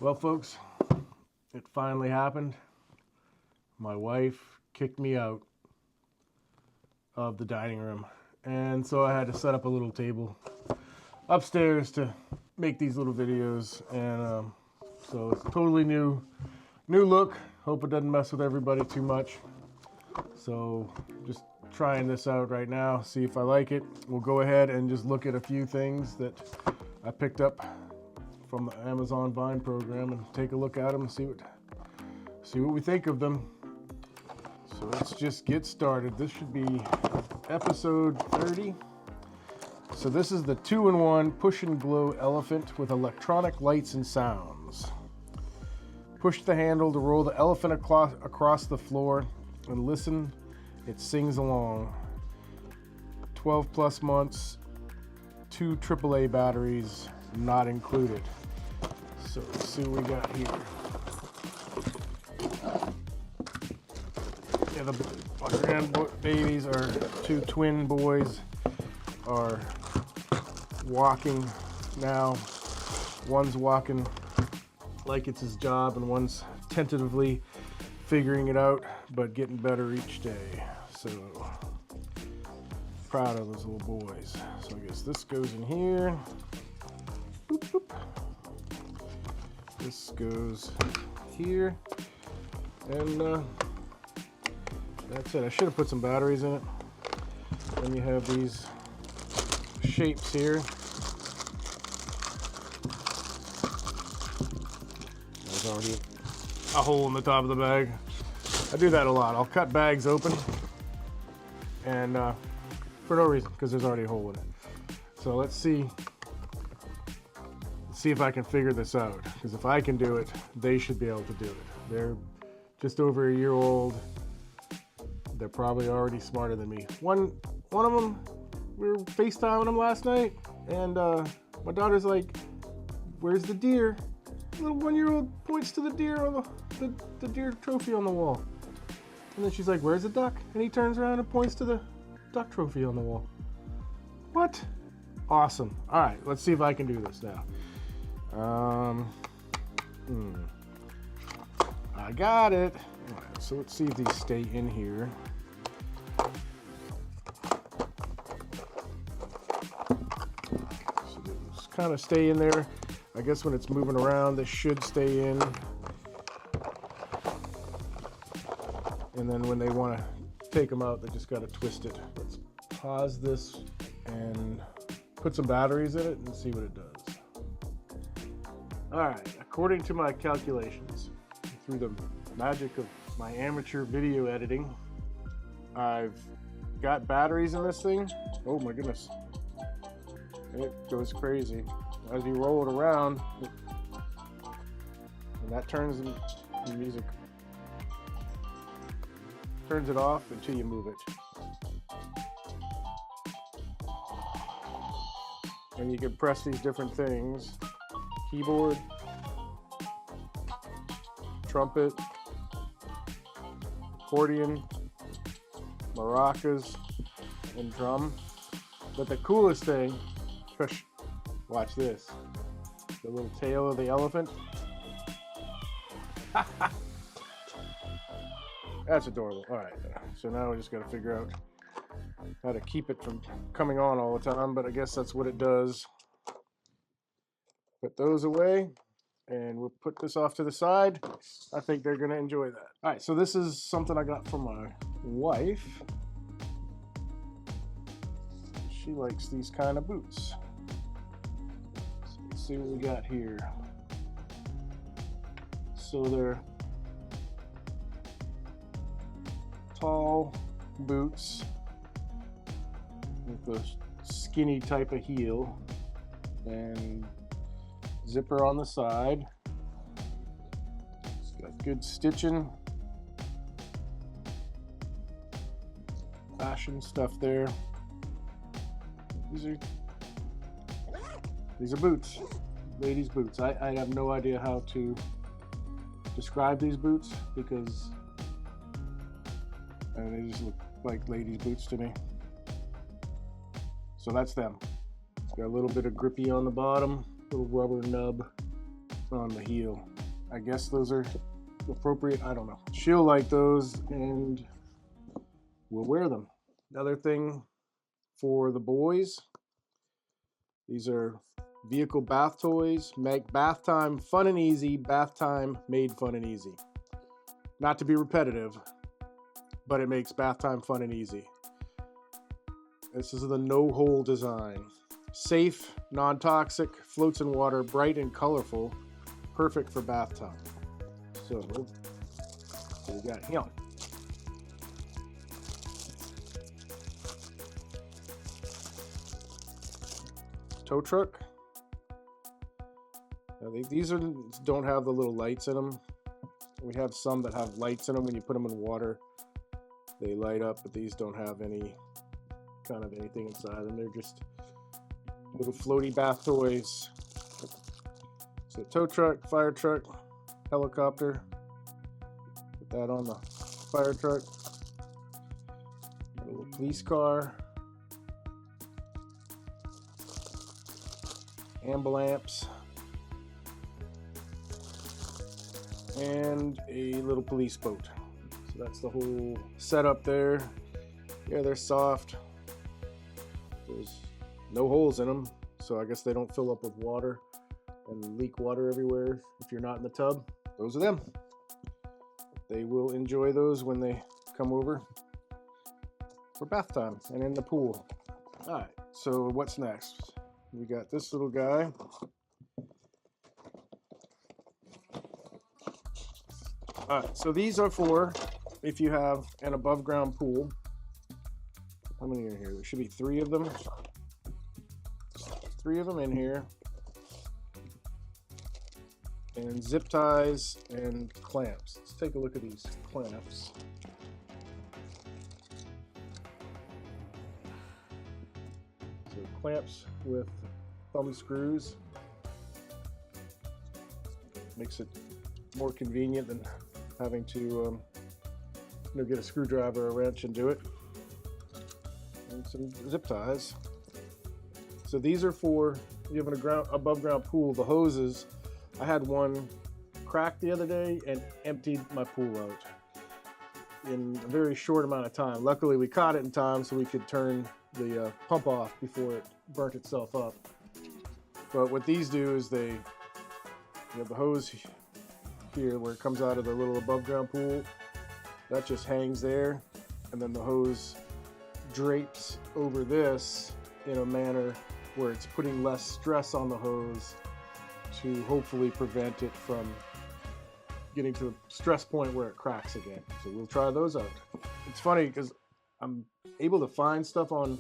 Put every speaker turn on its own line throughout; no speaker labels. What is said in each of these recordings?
Well, folks, it finally happened. My wife kicked me out of the dining room, and so I had to set up a little table upstairs to make these little videos. And so it's a totally new look. Hope it doesn't mess with everybody too much. So just trying this out right now, see if I like it. We'll go ahead and just look at a few things that I picked up from the Amazon Vine program and take a look at them and see what we think of them. So let's just get started. This should be episode 30. So this is the 2-in-1 Push and Glow Elephant with electronic lights and sounds. Push the handle to roll the elephant across the floor and listen, it sings along. 12 plus months, 2 AAA batteries not included. So let's see what we got here. Yeah, the grandbabies, our 2 twin boys, are walking now. One's walking like it's his job, and one's tentatively figuring it out, but getting better each day. So proud of those little boys. So I guess this goes in here. Boop, boop. This goes here, and that's it. I should have put some batteries in it. Then you have these shapes here. There's already a hole in the top of the bag. I do that a lot. I'll cut bags open, and for no reason, because there's already a hole in it. So let's see if I can figure this out, because if I can do it, they should be able to do it. They're just over a year old. They're probably already smarter than me. One of them, we were FaceTiming them last night, and my daughter's like, "Where's the deer?" The little 1-year-old points to the deer on the deer trophy on the wall. And then she's like, "Where's the duck?" And he turns around and points to the duck trophy on the wall. What? Awesome. All right, let's see if I can do this now. I got it. All right, so let's see if these stay in here. So they just kind of stay in there. I guess when it's moving around, this should stay in. And then when they want to take them out, they just got to twist it. Let's pause this and put some batteries in it and see what it does. All right, according to my calculations, through the magic of my amateur video editing, I've got batteries in this thing. Oh my goodness. It goes crazy. As you roll it around, and that turns the music. Turns it off until you move it. And you can press these different things. Keyboard, trumpet, accordion, maracas, and drum. But the coolest thing, watch this, the little tail of the elephant. That's adorable. All right, so now we just got to figure out how to keep it from coming on all the time, but I guess that's what it does. Put those away, and we'll put this off to the side. I think they're going to enjoy that. All right, so this is something I got from my wife. She likes these kind of boots. So let's see what we got here. So they're tall boots with a skinny type of heel and zipper on the side. It's got good stitching, fashion stuff there. These are boots, ladies' boots. I have no idea how to describe these boots because they just look like ladies' boots to me. So that's them. Got a little bit of grippy on the bottom, little rubber nub on the heel. I guess those are appropriate. I don't know. She'll like those and we'll wear them. Another thing for the boys, these are vehicle bath toys. Make bath time fun and easy. Bath time made fun and easy. Not to be repetitive, but it makes bath time fun and easy. This is the no-hole design. Safe, non-toxic, floats in water, bright and colorful, perfect for bath time. So we got him. Tow truck. Now these don't have the little lights in them. We have some that have lights in them. When you put them in water, they light up, but these don't have any kind of anything inside them. They're just little floaty bath toys. So tow truck, fire truck, helicopter. Put that on the fire truck. A little police car. Ambulance. And a little police boat. So that's the whole setup there. Yeah, they're soft. There's no holes in them, so I guess they don't fill up with water and leak water everywhere if you're not in the tub. Those are them. They will enjoy those when they come over for bath time and in the pool. All right, so what's next? We got this little guy. All right, so these are for if you have an above ground pool. How many are here? There should be 3 of them. 3 of them in here. And zip ties and clamps. Let's take a look at these clamps. So clamps with thumb screws. Makes it more convenient than having to get a screwdriver or a wrench and do it. And some zip ties. So these are for you have an above ground pool. The hoses, I had one cracked the other day and emptied my pool out in a very short amount of time. Luckily we caught it in time so we could turn the pump off before it burnt itself up. But what these do is you have the hose here where it comes out of the little above ground pool. That just hangs there, and then the hose drapes over this in a manner where it's putting less stress on the hose to hopefully prevent it from getting to the stress point where it cracks again. So we'll try those out. It's funny because I'm able to find stuff on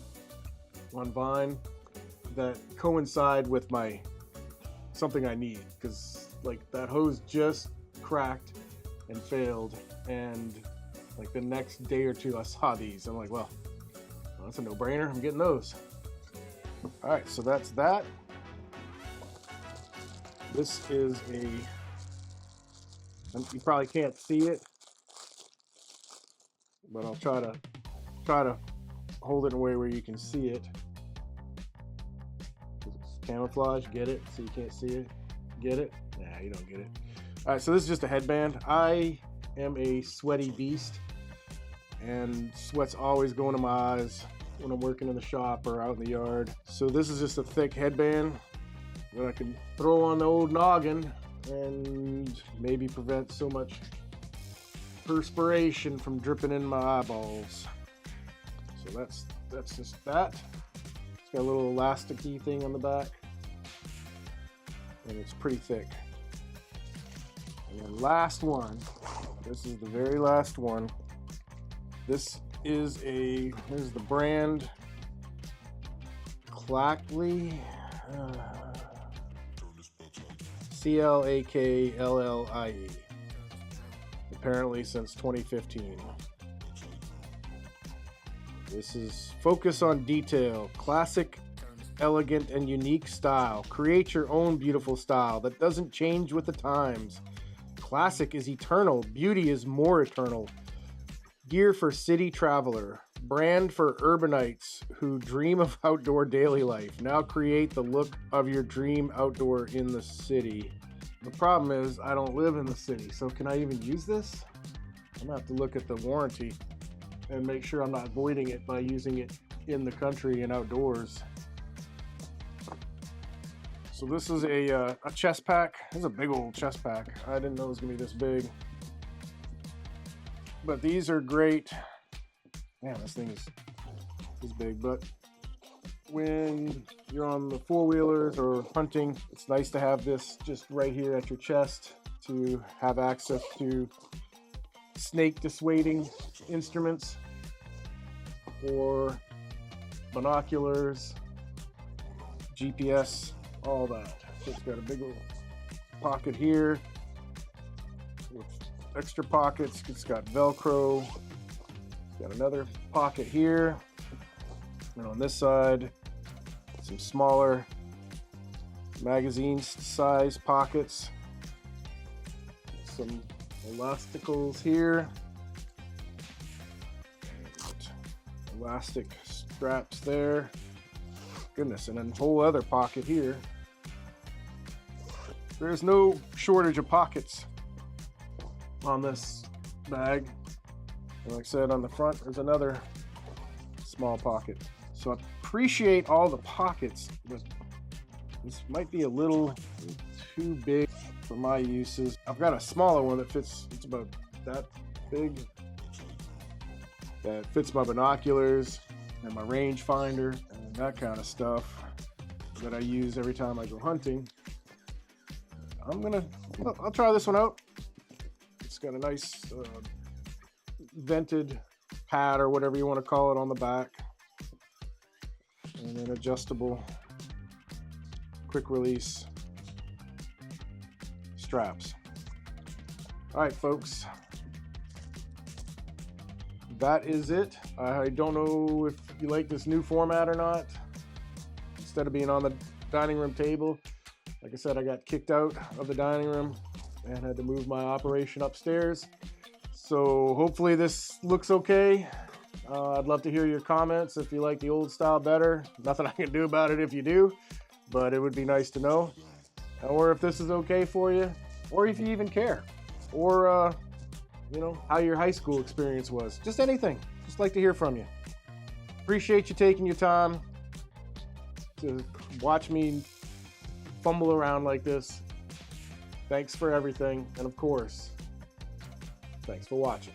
Vine that coincide with something I need, because like that hose just cracked and failed, and like the next day or two I saw these. I'm like, well, that's a no-brainer. I'm getting those. All right, so that's that. This is you probably can't see it, but I'll try to hold it in a way where you can see it. It's camouflage, get it? So you can't see it, get it? Nah, you don't get it. All right, so this is just a headband. I am a sweaty beast, and sweat's always going to my eyes when I'm working in the shop or out in the yard. So this is just a thick headband that I can throw on the old noggin and maybe prevent so much perspiration from dripping in my eyeballs. So that's just that. It's got a little elasticy thing on the back, and it's pretty thick. And the last one, this is the very last one. This is here's the brand, Clackly, CLAKLLIE, apparently since 2015. This is focus on detail, classic, elegant, and unique style. Create your own beautiful style that doesn't change with the times. Classic is eternal, beauty is more eternal. Gear for city traveler, brand for urbanites who dream of outdoor daily life. Now create the look of your dream outdoor in the city. The problem is I don't live in the city, so can I even use this? I'm gonna have to look at the warranty and make sure I'm not voiding it by using it in the country and outdoors. So this is a chest pack. This is a big old chest pack. I didn't know it was gonna be this big. But these are great. Man, this thing is big, but when you're on the four-wheelers or hunting, it's nice to have this just right here at your chest to have access to snake dissuading instruments or binoculars, GPS, all that. So it's got a big old pocket here with extra pockets. It's got Velcro. It's got another pocket here. And on this side, some smaller magazine size pockets. Some elasticals here. Elastic straps there. Goodness, and then a whole other pocket here. There's no shortage of pockets on this bag. And like I said, on the front, there's another small pocket. So I appreciate all the pockets, but this might be a little too big for my uses. I've got a smaller one that fits, it's about that big, that fits my binoculars and my rangefinder and that kind of stuff that I use every time I go hunting. I'll try this one out. It's got a nice vented pad or whatever you want to call it on the back, and then adjustable quick release straps. All right, folks, that is it. I don't know if you like this new format or not. Instead of being on the dining room table, like I said, I got kicked out of the dining room and had to move my operation upstairs. So hopefully this looks okay. I'd love to hear your comments if you like the old style better. Nothing I can do about it if you do, but it would be nice to know. Or if this is okay for you, or if you even care, or you know, how your high school experience was. Just anything. Just like to hear from you. Appreciate you taking your time to watch me fumble around like this. Thanks for everything, and of course, thanks for watching.